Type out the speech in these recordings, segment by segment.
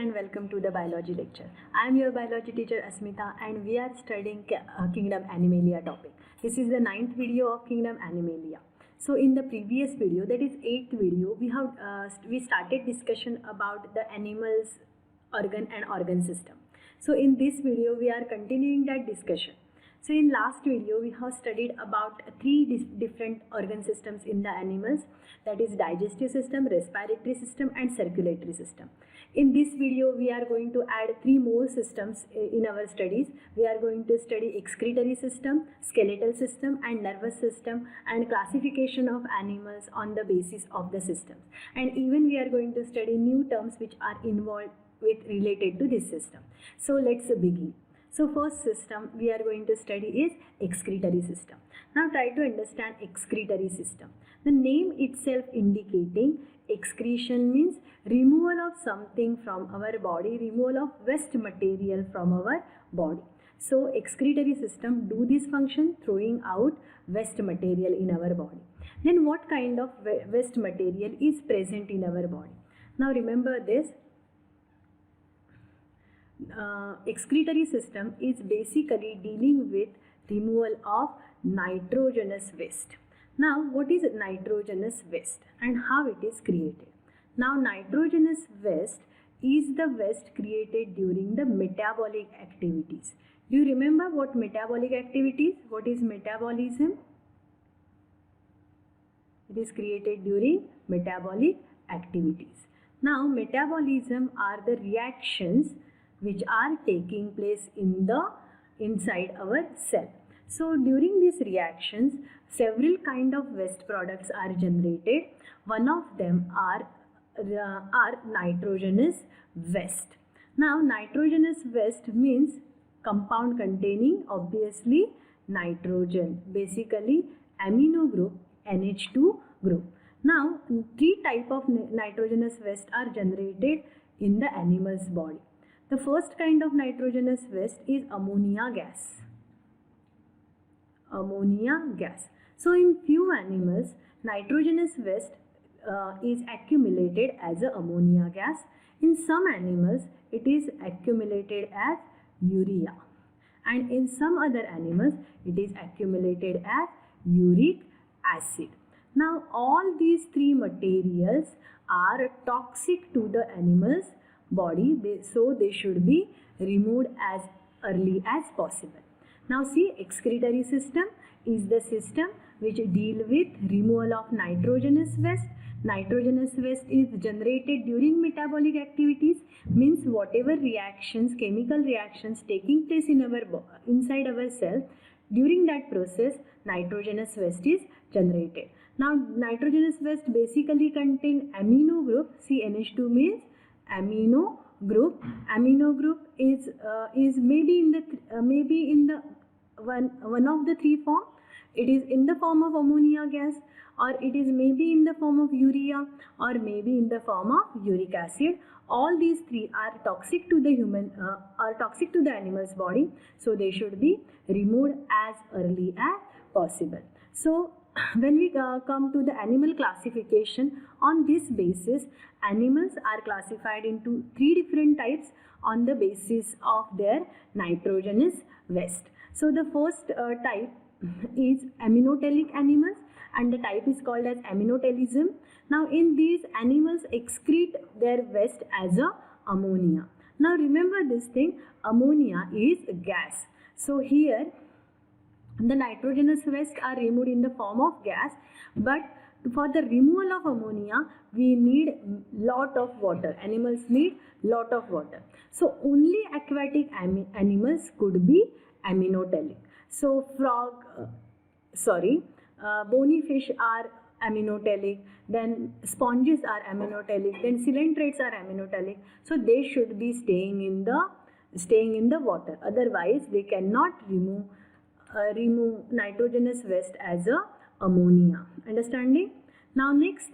and welcome to the biology lecture. I am your biology teacher Asmita and we are studying Kingdom Animalia topic. This is the 9th video of Kingdom Animalia. So in the previous video, that is 8th video, we started discussion about the animals organ and organ system. So in this video we are continuing that discussion. So in last video we have studied about three different organ systems in the animals, that is digestive system, respiratory system and circulatory system. In this video we are going to add three more systems in our studies. We are going to study excretory system, skeletal system and nervous system and classification of animals on the basis of the systems. And even we are going to study new terms which are involved with related to this system. So let's begin. So first system we are going to study is excretory system. Now try to understand excretory system. The name itself indicating excretion means removal of something from our body, removal of waste material from our body. So excretory system do this function, throwing out waste material in our body. Then what kind of waste material is present in our body? Now remember this. Excretory system is basically dealing with removal of nitrogenous waste. Now what is nitrogenous waste and how it is created? Now nitrogenous waste is the waste created during the metabolic activities. Do you remember what metabolic activities? What is metabolism? It is created during metabolic activities. Now metabolism are the reactions which are taking place inside our cell. So during these reactions, several kind of waste products are generated. One of them are nitrogenous waste. Now nitrogenous waste means compound containing obviously nitrogen, basically amino group NH2 group. Now three type of nitrogenous waste are generated in the animal's body. The first kind of nitrogenous waste is ammonia gas. Ammonia gas. So in few animals, nitrogenous waste is accumulated as a ammonia gas. In some animals, it is accumulated as urea. And in some other animals, it is accumulated as uric acid. Now all these three materials are toxic to the animal's body, so they should be removed as early as possible. Now see, excretory system is the system which deal with removal of nitrogenous waste. Nitrogenous waste is generated during metabolic activities, means whatever reactions, chemical reactions taking place in inside our cell, during that process nitrogenous waste is generated. Now nitrogenous waste basically contain amino group. See, NH2 means amino group. Amino group is maybe in the one of the three form. It is in the form of ammonia gas, or it is maybe in the form of urea, or maybe in the form of uric acid. All these three are toxic to the toxic to the animal's body, so they should be removed as early as possible. So when we come to the animal classification, on this basis animals are classified into three different types on the basis of their nitrogenous waste. So the first type is aminotelic animals, and the type is called as aminotelism. Now in these animals excrete their waste as a ammonia. Now remember this thing, ammonia is a gas. So here the nitrogenous waste are removed in the form of gas, but for the removal of ammonia we need lot of water. Animals need lot of water. So only aquatic animals could be aminotelic. So bony fish are aminotelic, then sponges are aminotelic, then coelentrates are aminotelic. So they should be staying in the water. Otherwise they cannot remove nitrogenous waste as a ammonia. Understanding? Now next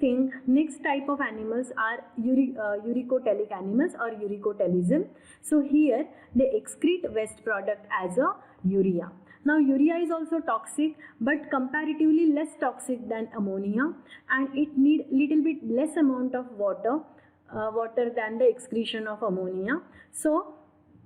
type of animals are uricotelic animals or uricotelism. So here they excrete waste product as a urea. Now urea is also toxic, but comparatively less toxic than ammonia, and it need little bit less amount of water water than the excretion of ammonia. So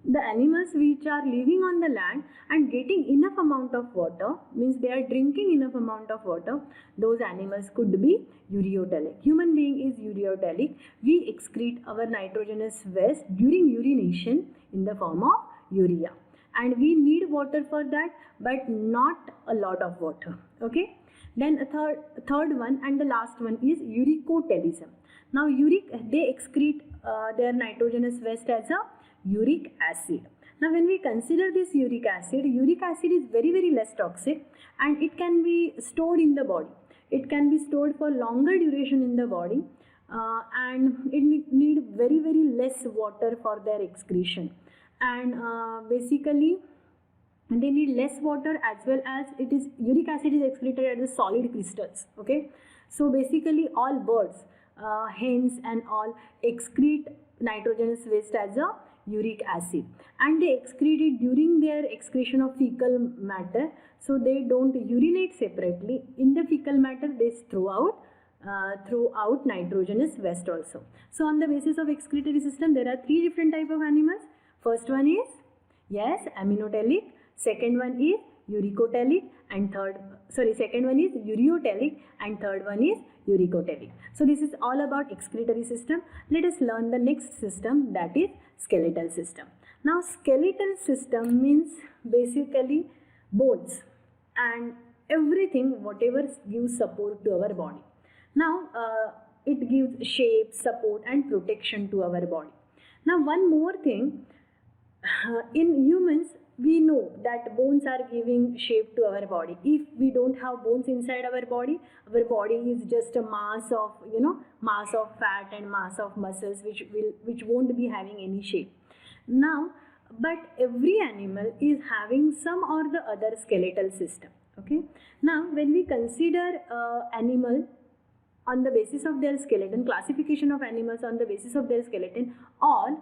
the animals which are living on the land and getting enough amount of water, means they are drinking enough amount of water, those animals could be ureotelic. Human being is ureotelic. We excrete our nitrogenous waste during urination in the form of urea, and we need water for that, but not a lot of water. Okay. Then a third one and the last one is uricotelism. Now they excrete their nitrogenous waste as a uric acid. Now when we consider this uric acid is very less toxic, and it can be stored in the body. It can be stored for longer duration in the body, and it need very less water for their excretion, and basically they need less water, as well as uric acid is excreted as a solid crystals. Okay, so basically all birds, hens and all, excrete nitrogenous waste as a uric acid, and they excrete it during their excretion of fecal matter. So they don't urinate separately. In the fecal matter they throw out nitrogenous waste also. So on the basis of excretory system, there are three different type of animals. First one is, yes, aminotelic. Second one is uricotellic, and second one is ureotelic, and third one is uricotelic. So this is all about excretory system. Let us learn the next system, that is skeletal system. Now skeletal system means basically bones and everything whatever gives support to our body. Now it gives shape, support and protection to our body. Now one more thing, in humans we know that bones are giving shape to our body. If we don't have bones inside our body is just a mass of fat and mass of muscles which won't be having any shape. Now, but every animal is having some or the other skeletal system. Okay. Now, when we consider animal on the basis of their skeleton, classification of animals on the basis of their skeleton, or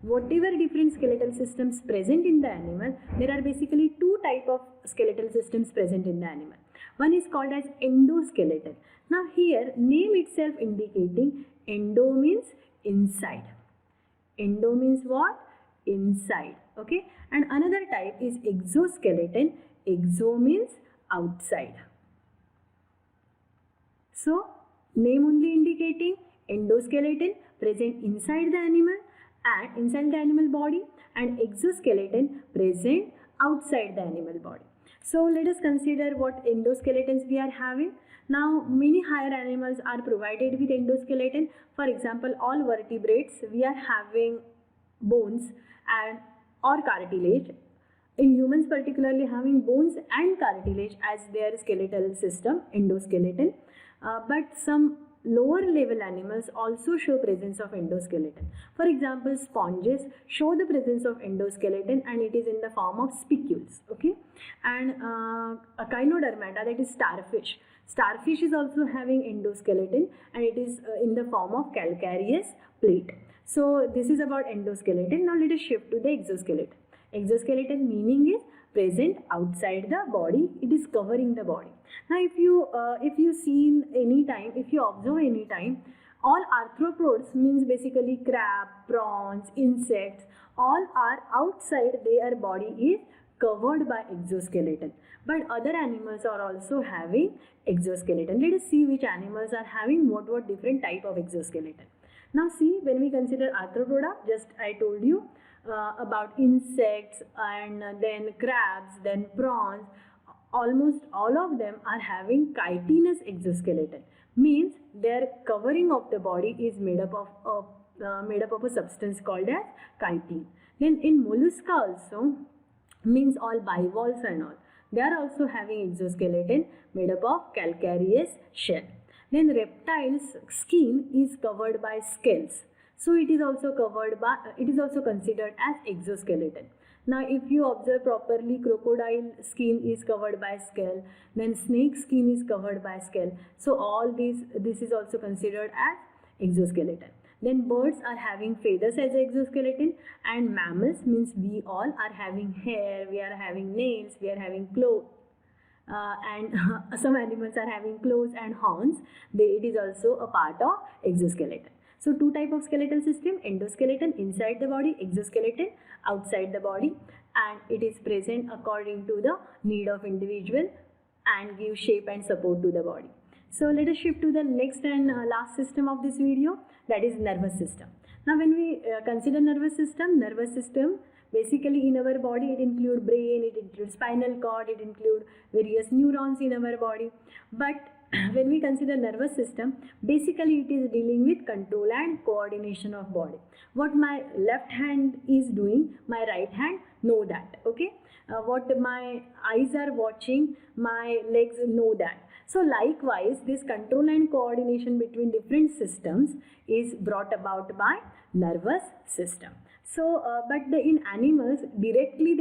whatever different skeletal systems present in the animal, there are basically two type of skeletal systems present in the animal. One is called as endoskeleton. Now here name itself indicating, endo means inside. Endo means what? Inside. Okay. And another type is exoskeleton. Exo means outside. So name only indicating endoskeleton, present inside the animal and inside the animal body, and exoskeleton present outside the animal body. So let us consider what endoskeletons we are having. Now many higher animals are provided with endoskeleton. For example, all vertebrates, we are having bones and or cartilage. In humans particularly having bones and cartilage as their skeletal system, endoskeleton. But some lower level animals also show presence of endoskeleton. For example, sponges show the presence of endoskeleton, and it is in the form of spicules. Okay, and Echinodermata, that is starfish. Starfish is also having endoskeleton, and it is in the form of calcareous plate. So this is about endoskeleton. Now let us shift to the exoskeleton. Exoskeleton meaning is present outside the body. It is covering the body. Now if you see any time, if you observe any time, all arthropods means basically crab, prawns, insects, all are outside, their body is covered by exoskeleton. But other animals are also having exoskeleton. Let us see which animals are having what different type of exoskeleton. Now see, when we consider arthropoda, just I told you about insects, and then crabs, then prawns. Almost all of them are having chitinous exoskeleton. Means their covering of the body is made up of a substance called as chitin. Then in mollusca also, means all bivalves and all, they are also having exoskeleton made up of calcareous shell. Then reptiles' skin is covered by scales. So it is also considered as exoskeleton. Now if you observe properly, crocodile skin is covered by scale, then snake skin is covered by scale. So all this is also considered as exoskeleton. Then birds are having feathers as exoskeleton, and mammals means we all are having hair, we are having nails, we are having clothes. And some animals are having claws and horns. It is also a part of exoskeleton. So two type of skeletal system, endoskeleton inside the body, exoskeleton outside the body, and it is present according to the need of individual and give shape and support to the body. So let us shift to the next and last system of this video, that is nervous system. Now when we consider nervous system basically in our body it includes brain, it includes spinal cord, it includes various neurons in our body. But when we consider nervous system, basically it is dealing with control and coordination of body. What my left hand is doing, my right hand know that, okay? What my eyes are watching, my legs know that. So likewise, this control and coordination between different systems is brought about by nervous system. So, in animals directly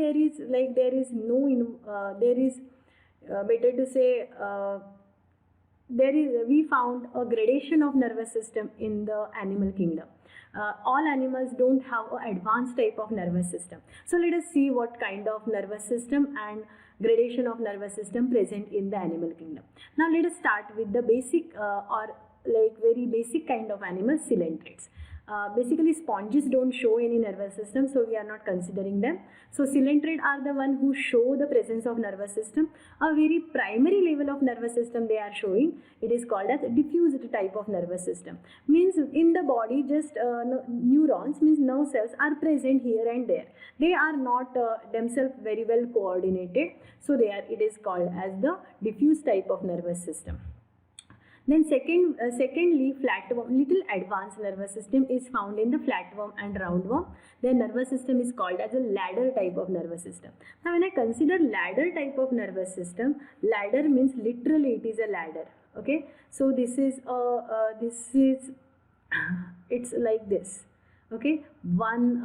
we found a gradation of nervous system in the animal kingdom. All animals don't have an advanced type of nervous system. So let us see what kind of nervous system and gradation of nervous system present in the animal kingdom. Now let us start with the basic very basic kind of animals, coelenterids. Basically sponges don't show any nervous system, so we are not considering them. So coelenterids are the one who show the presence of nervous system. A very primary level of nervous system they are showing, it is called as diffused type of nervous system. Means in the body just neurons, means nerve cells are present here and there. They are not themselves very well coordinated, so it is called as the diffuse type of nervous system. Then secondly, flatworm, little advanced nervous system is found in the flatworm and roundworm. Their nervous system is called as a ladder type of nervous system. Now when I consider ladder type of nervous system, ladder means literally it is a ladder. Okay, so this is it's like this. Okay, one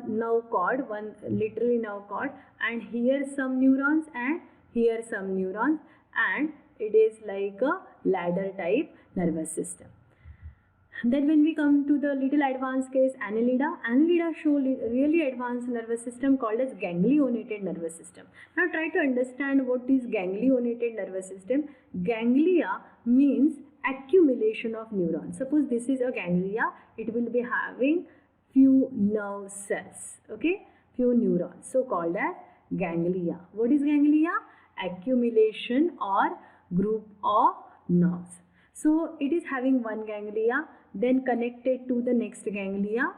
nerve cord, one literally nerve cord, and here some neurons and here some neurons, and it is like a ladder type nervous system. Then when we come to the little advanced case, annelida show really advanced nervous system called as ganglionated nervous system. Now try to understand what is ganglionated nervous system. Ganglia means accumulation of neurons. Suppose this is a ganglia, it will be having few nerve cells, okay, few neurons, so called as ganglia. What is ganglia? Accumulation or group of nerves. So it is having one ganglia, then connected to the next ganglia,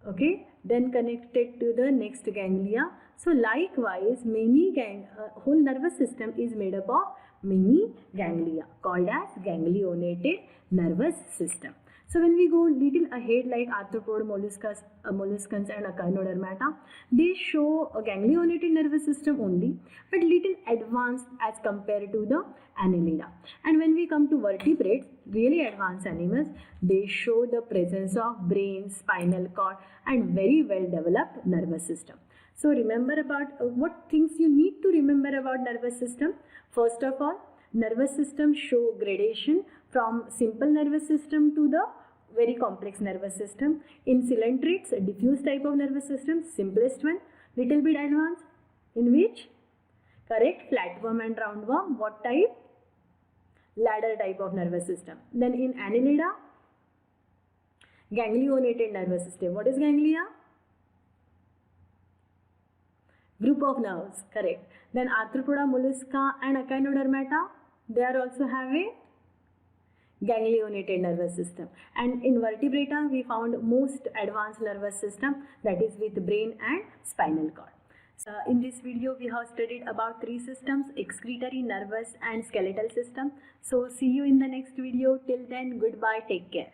okay, then connected to the next ganglia. So likewise, whole nervous system is made up of many ganglia called as ganglionated nervous system. So when we go little ahead, like arthropod, molluscans and echinodermata, they show a ganglionated nervous system only, but little advanced as compared to the annelida. And when we come to vertebrates, really advanced animals, they show the presence of brain, spinal cord, and very well developed nervous system. So remember about what things you need to remember about nervous system. First of all, nervous system show gradation from simple nervous system to the very complex nervous system. In coelenterids, a diffuse type of nervous system, simplest one, little bit advanced, in which, correct, flatworm and roundworm, what type? Ladder type of nervous system. Then in annelida, ganglionated nervous system. What is ganglia? Group of nerves, correct. Then arthropoda, mollusca and echinodermata, they are also having ganglionated nervous system. And in vertebrata, we found most advanced nervous system, that is with brain and spinal cord. In this video, we have studied about three systems: excretory, nervous and skeletal system. So see you in the next video. Till then, goodbye, take care.